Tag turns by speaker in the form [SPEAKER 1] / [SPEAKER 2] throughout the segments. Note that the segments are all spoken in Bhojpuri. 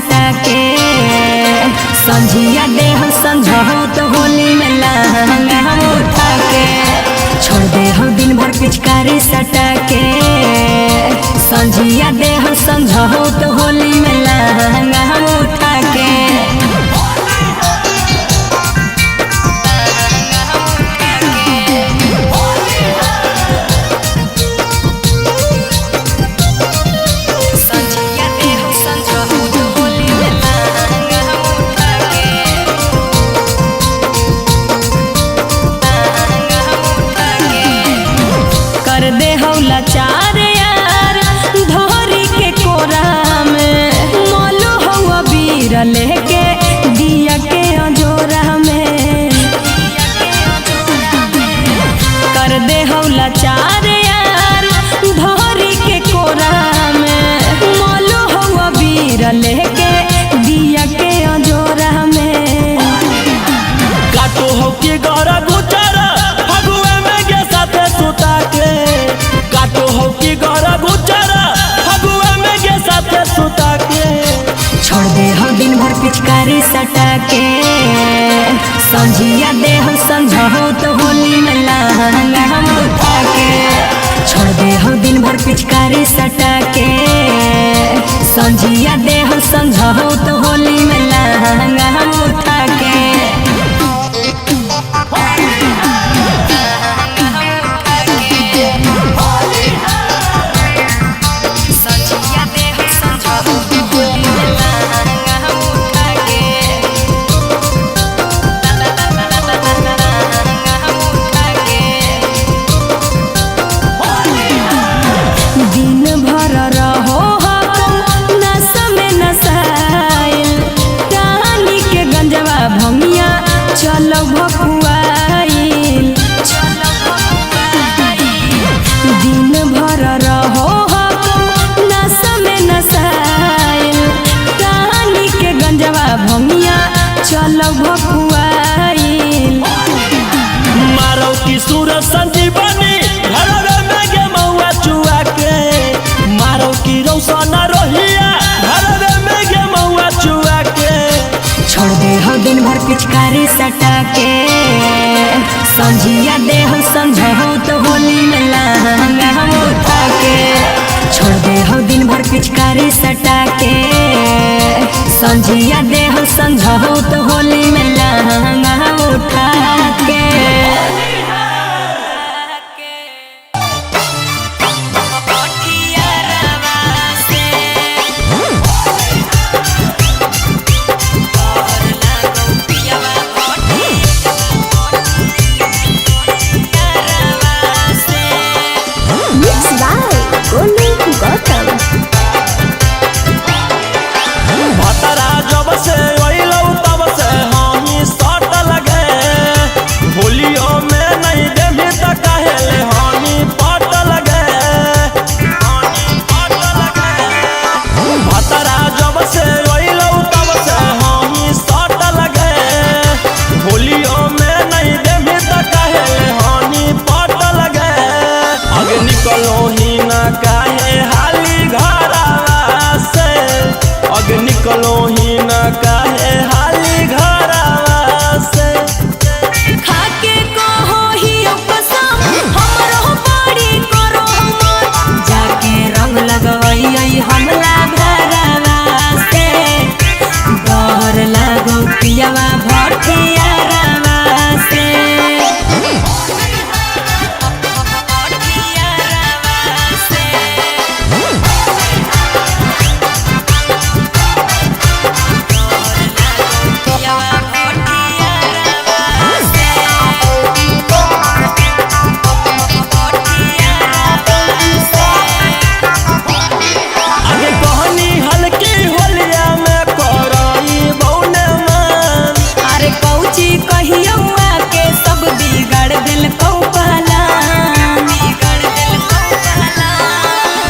[SPEAKER 1] सटा के संझिया दे हम समझो तो होली में लहंगा हम उठा के छोड़ दे हम दिन भर पिचकारी सटा के संझिया दे हम समझो तो होली में लहंगा हम उठा के कर दे हौला चार यार धोरी के कोरा में मोलो हवा बीर लेके दिया के अंजोरा में कर दे हौला चार यार धोरी के कोरा में मोलो हवा बीर लेके दिया के अंजोरा में
[SPEAKER 2] काटो हो के गरा गुचारा फगुआ में के साथे सुता के काटो हो की गरा गुचारा फगुआ में के साथे सुता के
[SPEAKER 1] छोड़ दे हम दिन भर पिचकारी सटा के संझिया दे हम समझो तो होली में लहंगा हम उठा के छोड़ दे हम दिन भर पिचकारी सटा के संझिया दे हम समझो तो होली में लहंगा हम उठा के भंगिया चलो भकुआइल दिन भर रहो नशा में नशाइल कहानी के गंजवा भंगिया चलो भकुआइल
[SPEAKER 2] मारो की सूरज संजीवनी घरवे में के मौआ चुआ के मारो की रौशन रोहिया घरवे में के मौआ चुआ के
[SPEAKER 1] छोड़ दे हो दिन भर पिचकारी सटा के संझिया दे हम समझो तो होली में लहंगा हम उठा के छोड़ दे हो दिन भर पिचकारी सटा के संझिया दे हम समझो तो होली में लहंगा हम उठा के
[SPEAKER 2] भतरा जब से अइलौ तब से हमी सट लगे होलियो में नहीं देमी त कहेले हमी पट लगे भतरा जब से अइलौ तब से हमी सट लगे होलियो में नहीं देमी त कहेले हमी पट लगे आगे निकलो ही ना काहे हाली घरवा से आगे निकलो ही ना काहे हाली घरवा से
[SPEAKER 1] खाके कहो ही कसम हमरो बड़ी करो हम जाके रंग लगवई हमला घरवा से डर लागो पियावा भटिया रवा से
[SPEAKER 2] आगे कहनी हल्की होलिया में करई बौने मन
[SPEAKER 1] अरे कौची कहियो के सब बिगाड़ दिल कौपला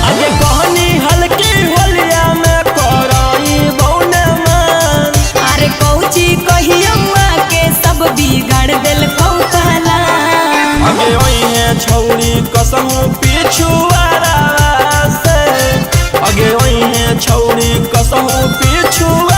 [SPEAKER 2] आगे कहनी हल्की होलिया में करई बौने मन
[SPEAKER 1] अरे कौची कहियो के सब बिगाड़ दिल कौपला
[SPEAKER 2] आगे ओइहे छौरी कसम पिछुआरा से आगे ओइहे छौरी कसम पिछुआ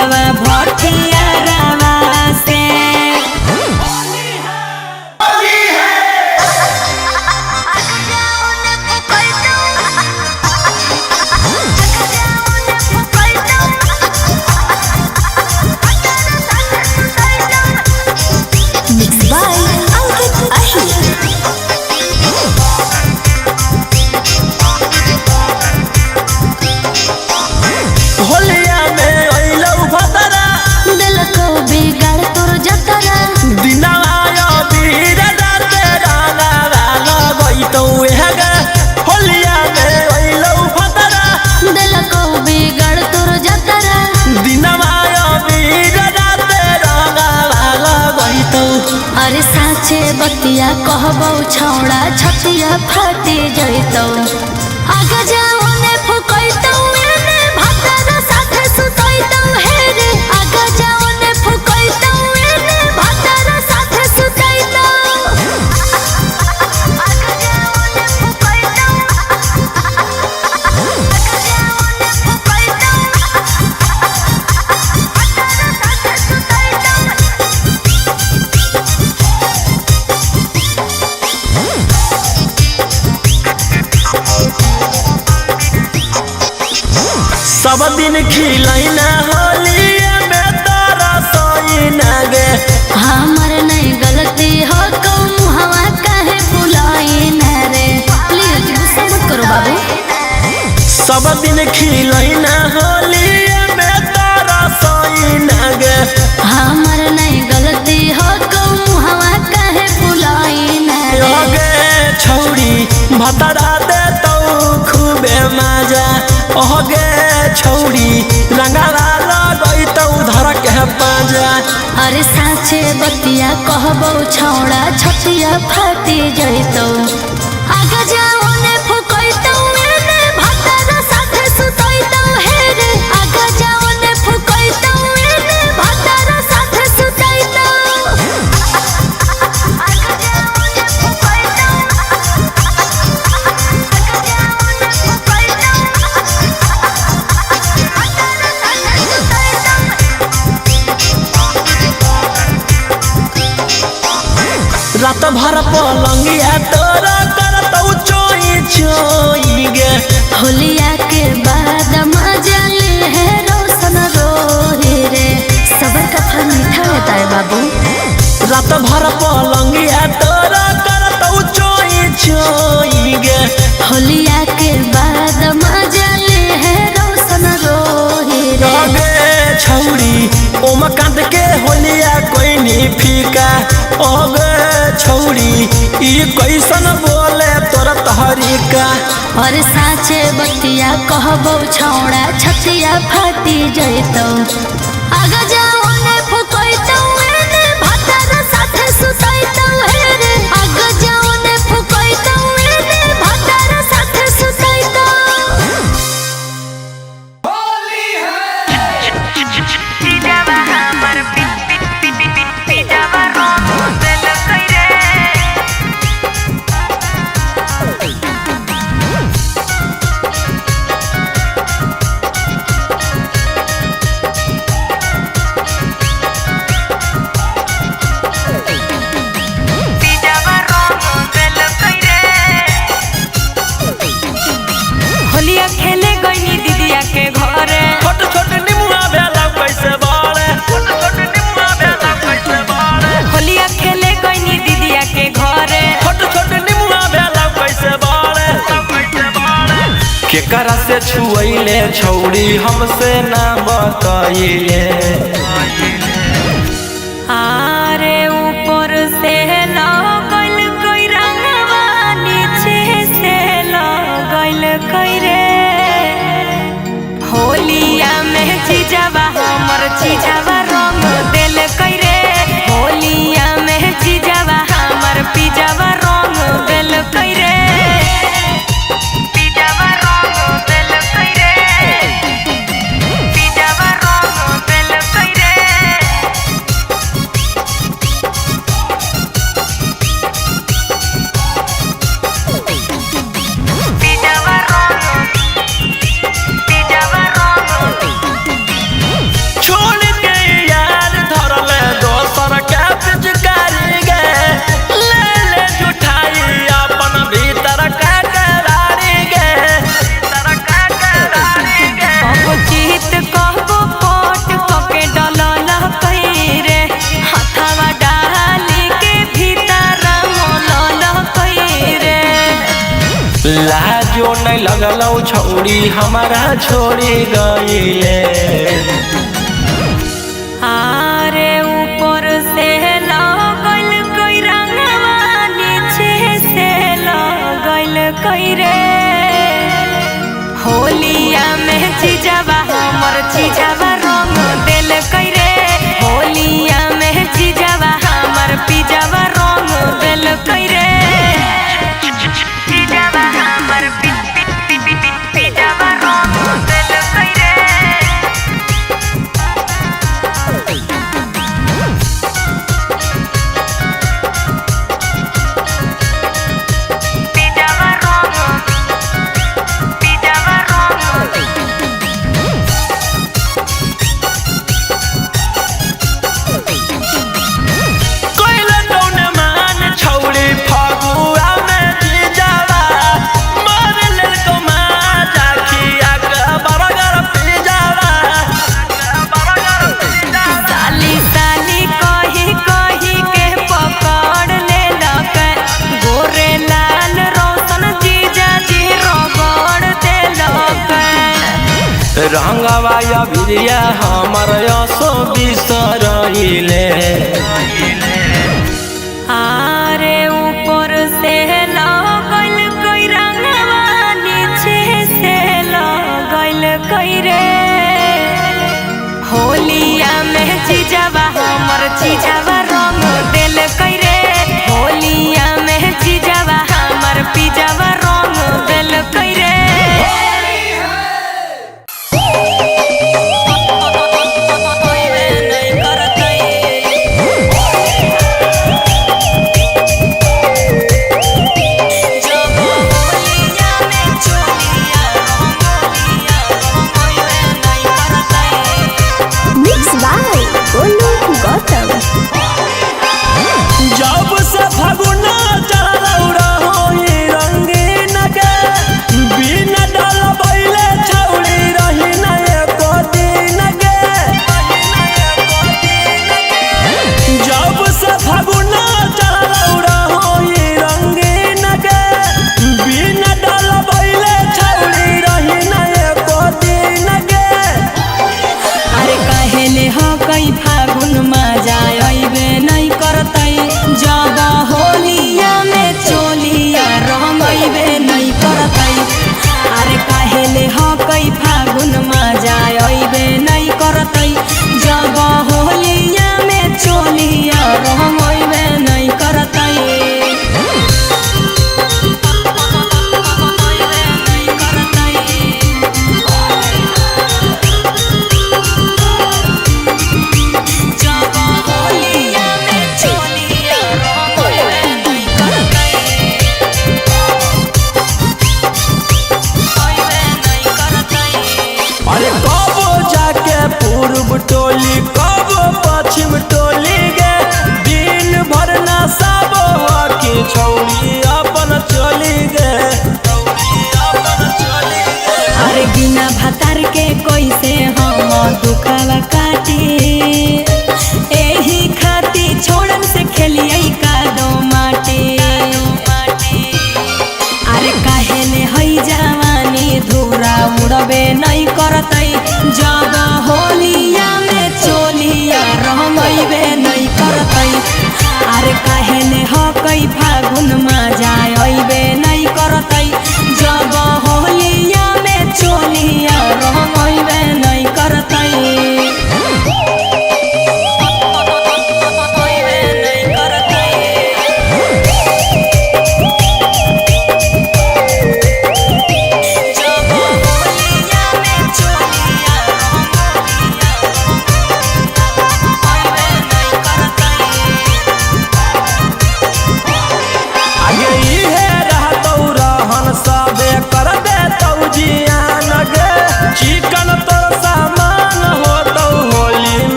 [SPEAKER 1] पियावा भटिया रावा से।
[SPEAKER 3] अरे साचे बतिया कहबो छौड़ा छतिया फाटी जइतौ आगे जाओ ने फुकैतौ एने भातर साथे सुतैतौ हे रे आगे जाओ ने फुकैतौ एने भातर साथे सुतैतौ आगे जाओ ने फुकैतौ आगे जाओ ने फुकैतौ भातर साथे सुतैतौ।
[SPEAKER 2] सब दिन खिलैना होलिया में तोरा सोइना गे
[SPEAKER 3] हमर नहीं गलती हो कौन हवा काहे बुलाइना रे प्लीज गुस्सा मत करो बाबू।
[SPEAKER 2] सब दिन खिलैना होलिया में तोरा सोइना गे
[SPEAKER 3] हमर नहीं गलती हो कौन हवा काहे बुलाइना रे
[SPEAKER 2] छौड़ी भतरा दे तो खूबे मजा ओगे छौड़ी रंगाला लगई तो धर के पाजा।
[SPEAKER 3] अरे साचे बतिया कहबो छौड़ा छतिया फाटी जइतौ आगे जाओ ने फुकैतौ एने भातर साथे सुतैतौ हे रे आगे जाओ ने फुकैतौ एने भातर साथे सुतैतौ आगे जाओ ने फुकैतौ आगे जाओ ने फुकैतौ
[SPEAKER 2] रात भर पलंगिया तोरा करतौ चोई चोई गे
[SPEAKER 3] होलिया के बाद मजा ले है रोशन रोही रे सबर का फल मीठा होता है बाबू।
[SPEAKER 2] रात भर पलंगिया तोरा करतौ चोई चोई गे
[SPEAKER 3] होलिया के बाद मजा ले है रोशन रोही रे
[SPEAKER 2] छौड़ी ओम कांद के होलिया कोई नहीं फीका ओगे छौड़ी ई कैसन बोले तोरा तहरीका।
[SPEAKER 3] और साचे बतिया कहबो छौड़ा छतिया फाटी जइतौ आगे जाओ ने फुकैतौ एने भातर साथे सुतैतौ हे रे आगे जाओ ने फुकैतौ एने भातर साथे सुतैतौ।
[SPEAKER 1] होलिया खेले गईनी दीदिया के घरे
[SPEAKER 2] छोट छोट निमुआ भेला कैसे बाड़े छोट छोट निमुआ भेला कैसे बाड़े
[SPEAKER 1] होलिया खेले गईनी दीदिया के घरे
[SPEAKER 2] छोट छोट निमुआ भेला कैसे बाड़े केकरा से छुएले छौड़ी हमसे ना बताइले
[SPEAKER 1] आरे ऊपर से लगल कोई रंगवा नीचे से लगल कोई रे होलिया में जीजावा हमर जीजावा रंग दिल कोई रे होलिया में जीजावा हमर पिजावा रंग दिल कोई रे पिजावा रंग दिल कोई रे पिजावा रंग दिल कोई रे
[SPEAKER 2] लाजो नहीं लगलौ छौड़ी हमारा छोड़ी गईले।
[SPEAKER 1] आरे ऊपर से लगल कोई रंगवा नीचे से लगल कोई रे होलिया में चीजवा हमर चीजवा रंग दिल कोई रे होलिया में चीजवा हमर पिजवा रंग दिल कोई रे चीजवा हमर पिजवा रंग दिल कोई रे
[SPEAKER 2] रंगवा या बिरिया हमर असो बिसरइले।
[SPEAKER 1] आरे ऊपर से लगल कोई रंगवा नीचे से लगल कोई रे होलिया में चीजवा हमर चीजवा रंग दिल कोई रे होलिया में चीजवा हमर पिजवा रंग दिल कोई रे
[SPEAKER 2] जब से फगुना चढ़लौ रहोई रंगीन के बिना डलबैले छौड़ी रही न एको दिन के। जब से फगुना चढ़लौ रहोई रंगीन के बिना डलबैले छौड़ी रही न एको दिन के।
[SPEAKER 1] अरे काहेले हो कई फागुन मजा अइबे नहीं करतै जब होलिया में चोलिया रंगइबे नहीं करतै। अरे काहेले हो कई फागुन मजा अइबे नहीं करतै जब होलिया में चोलिया रंगइबे नहीं करतै।
[SPEAKER 2] अरे कबो जाके पूर्व टोली कबो पश्चिम टोली गे दिन भर ना सब की छौड़ी अपन चली गे।
[SPEAKER 1] अरे बिना भतार के कैसे हम दुखवा काटी एही खाती छोड़न से खेलिए कादो माटी। अरे काहेले हई जवानी धूरा उड़बे नहीं करतै जब होलिया में चोलिया रंगइबे नहीं करतै। अरे काहेले हो कई फागुन मजा अइबे नहीं करतै जब होलिया में चोलिया रंगइबे नहीं करतै।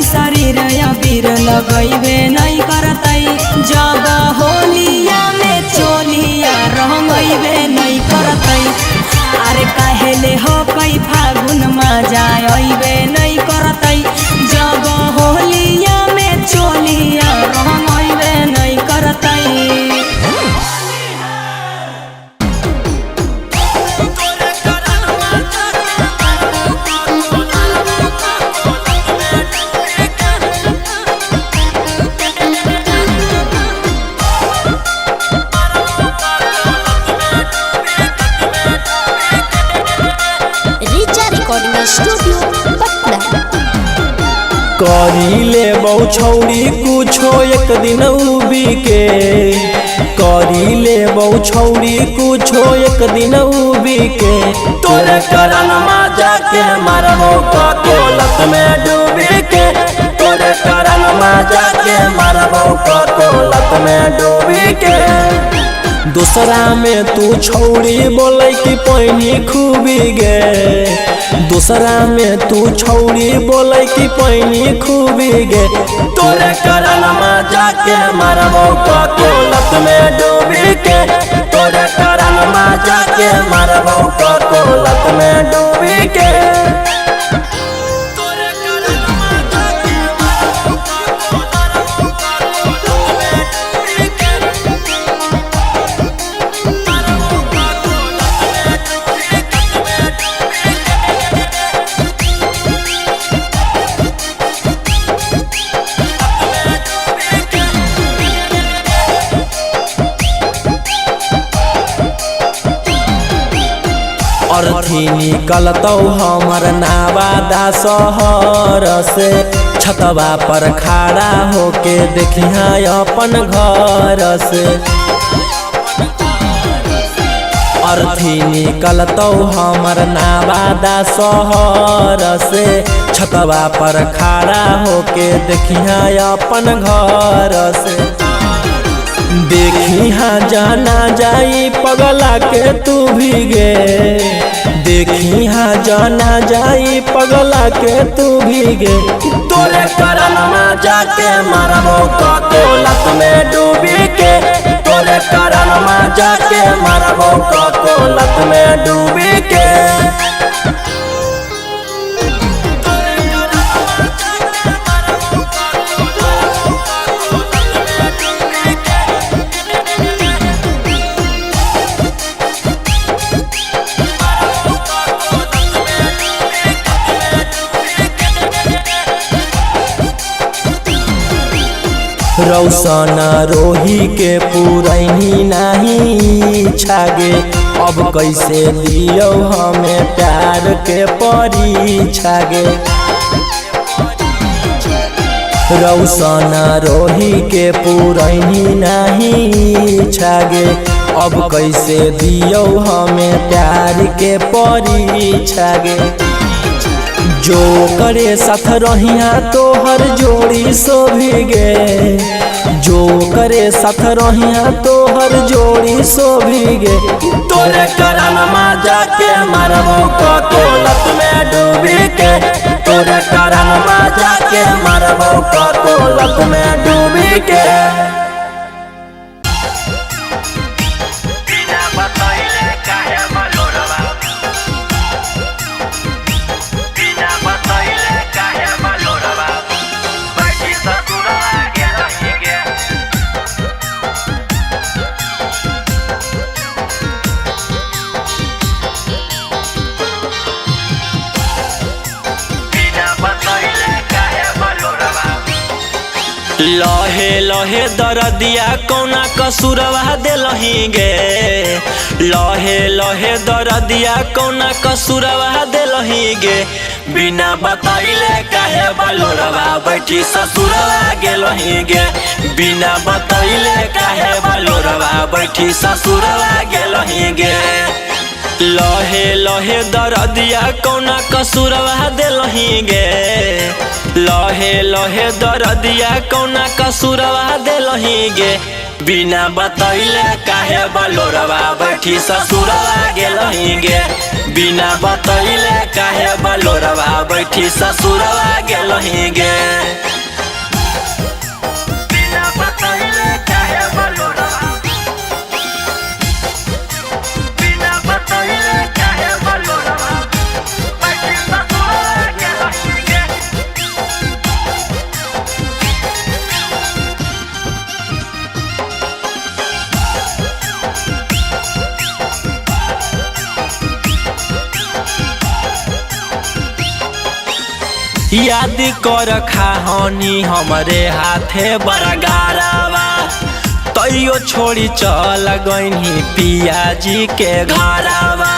[SPEAKER 1] शरीर अबीर लगैबे नहीं करतै जब होलिया में ले हो कई फागुन मजा अइबे नहीं करतई जब होलिया में चोलिया रंग अइबे नहीं करतई।
[SPEAKER 3] स्टूडियो पटना।
[SPEAKER 2] करी ले बहु छौड़ी कुछो एक दिन उबी के, करी ले बहु छौड़ी कुछो एक दिन उबी के, तोरे करन मजा के मारबो कोलत में डूबी के, तोरे करन मजा के मारबो कोलत में डूबी के। दूसरा में तू छौड़ी बोले कि पैनी खूबी गे, दूसरा में तू छौड़ी बोले कि पैनी खूबी गे, तोरे करन मजा के मारबो कोलत में डूबी के, तोरे करन मजा के मारबो कोलत में डूबी के। अर्थी निकलतौ हमर नावादा शहर से, छतवा पर खड़ा होके देखिहा अपन घर से। अर्थी निकलतौ हमर नावादा शहर से, छतवा पर खड़ा होके देखिहा अपन घर से। देखी हाँ जाना जाई पगला के तू भी गे, देखी हाँ जाना जाई पगला के तू भी गे, तोरे करन मजा के मारबो कोलत में डूबी के, तोरे करन मजा के मारबो कोलत में डूबी के। रौशन रोही के पुरैनी नहीं छागे, अब कैसे दियो हमें प्यार के परीक्षा गे। रौशन रोही के पुरैनी नहीं छागे, अब कैसे दियो हमें प्यार के परीक्षा गे। जो करे साथ रहिया तोहर जोड़ी सोभी गे, जो करे साथ रहिया तोहर जोड़ी सोभी गे, तोरे करन मजा के मारबो कोलत में डूबी के, तोरे करन मजा के मारबो कोलत में डूबी के। लहे लहे दरदिया कौना कसुरवा देलही गे, लहे लहे दरदिया कौना कसुरवा देलही गे, बिना बताइले काहे बलोरवा बैठी ससुरवा गेलही गे, बिना बताइले काहे बलोरवा बैठी ससुरवा गेलही गे। लहे लहे दरदिया कौना कसुरवा देलही गे, लहे लहे दरदिया कौना कसुरवा देलही गे, बिना बतैले काहे बलोरवा बैठी ससुरवा गेलही गे, बिना बतैले काहे बलोरवा बैठी ससुरवा गेलही गे। बिना बतैले काहे बलोरवा, बिना बतैले काहे बलोरवा याद कर खाहनी हमरे हाथे बरगारावा तैयो छोड़ी चल गईनी पियाजी के घरावा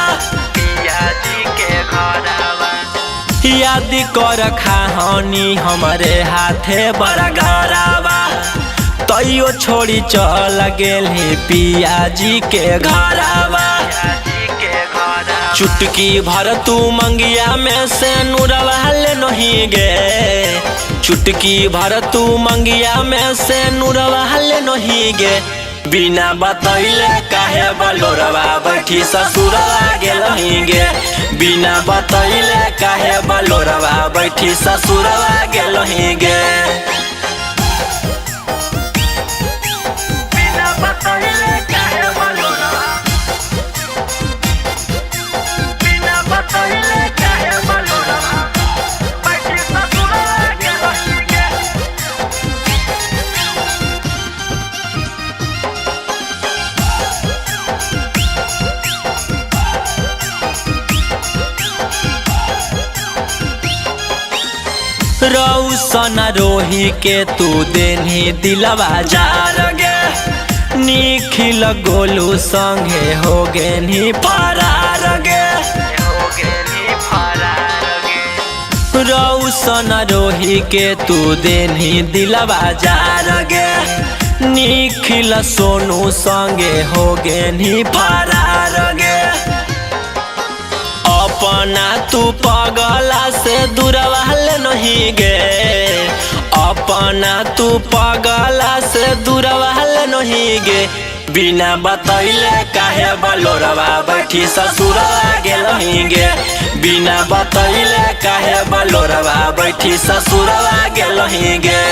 [SPEAKER 2] याद कर खाहनी हमरे हाथे बरगारावा तैयो छोड़ी चल गेली पियाजी के घरावा चुटकी भर तू मंगिया में से नूरवा ले नहीं गे चुटकी भर तू मंगिया में से नूरवा ले नहीं गे बिना बतैले काहे बलोरवा बैठी ससुरवा गेलही गे बिना बतैले काहे बलोरवा बैठी ससुरवा गेलही गे रौसन रोही के तू देनी दिलवा जार गे निखिल गोलू संगे हो गे नी फरार गे रौसन रोही के तू देनी दिलवा जार गे निखिल सोनू संगे हो गे नी फरार गे अपना तू पगला से दूरवा ले नहीं गे अपना तू पगला से दूरवा ले नहीं गे बिना बतैले काहे बलोरवा बैठी ससुरवा गेलही गे बिना बतैले काहे बलोरवा बैठी ससुरवा गेलही गे।